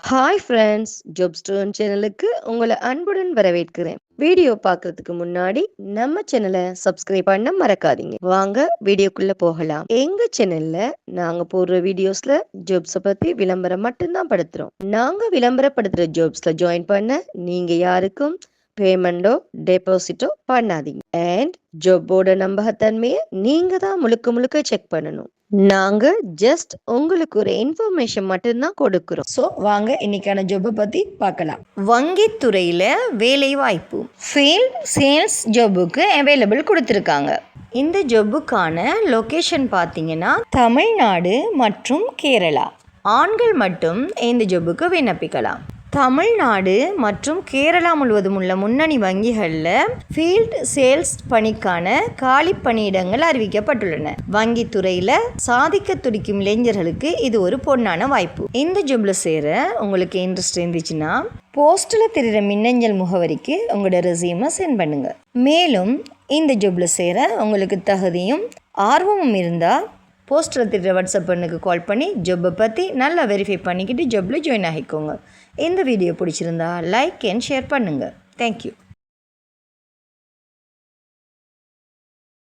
Hi friends, job stone சேனலுக்கு உங்களை அன்புடன் வரவேற்கிறேன். வீடியோ பார்க்கறதுக்கு முன்னாடி நம்ம சேனலை சப்ஸ்கிரைப் பண்ண மறக்காதீங்க. வாங்க வீடியோக்குள்ள போகலாம். எங்க சேனல்ல நாங்க போடுற வீடியோஸ்ல ஜாப்ஸை பத்தி விளம்பரம் மட்டும்தான் படுத்துறோம். நாங்க விளம்பரப்படுத்துற ஜாப்ஸ்ல ஜாயின் பண்ண நீங்க யாருக்கும் பேமெண்டோ டெபாசிட்டோ பண்ணாதீங்க. அண்ட் ஜாப்போட நம்பகத்தன்மையை நீங்க தான் முழுக்க முழுக்க செக் பண்ணணும். நாங்க ஜஸ்ட் உங்களுக்கு ஒரு இன்ஃபர்மேஷன் மட்டும்தான் கொடுக்கிறோம். ஸோ வாங்க இன்னைக்கான ஜாப்பை பத்தி பார்க்கலாம். வங்கித்துறையில வேலை வாய்ப்பு ஃபீல்ட் சேல்ஸ் ஜாபுக்கு அவைலபிள் கொடுத்துருக்காங்க. இந்த ஜாபுக்கான லொகேஷன் பார்த்தீங்கன்னா தமிழ்நாடு மற்றும் கேரளா. ஆண்கள் மட்டும் இந்த ஜாபுக்கு விண்ணப்பிக்கலாம். தமிழ்நாடு மற்றும் கேரளா முழுவதும் உள்ள முன்னணி வங்கிகளில் ஃபீல்ட் சேல்ஸ் பணிக்கான காலி பணியிடங்கள் அறிவிக்கப்பட்டுள்ளன. வங்கித்துறையில் சாதிக்க துடிக்கும் இளைஞர்களுக்கு இது ஒரு பொன்னான வாய்ப்பு. இந்த ஜாப்ல சேர உங்களுக்கு இன்ட்ரெஸ்ட் இருந்துச்சுன்னா போஸ்டில் தெரிகிற மின்னஞ்சல் முகவரிக்கு உங்களோட ரெஸ்யூமை சென்ட் பண்ணுங்க. மேலும் இந்த ஜாப்ல சேர உங்களுக்கு தகுதியும் ஆர்வமும் இருந்தால் போஸ்டரில் திட்ட வாட்ஸ்அப் பண்ணுக்கு கால் பண்ணி ஜாப்பை பற்றி நல்லா வெரிஃபை பண்ணிக்கிட்டு ஜாப்பில் ஜாயின் ஆகிக்கோங்க. இந்த வீடியோ பிடிச்சிருந்தா லைக் அண்ட் ஷேர் பண்ணுங்கள். தேங்க்யூ.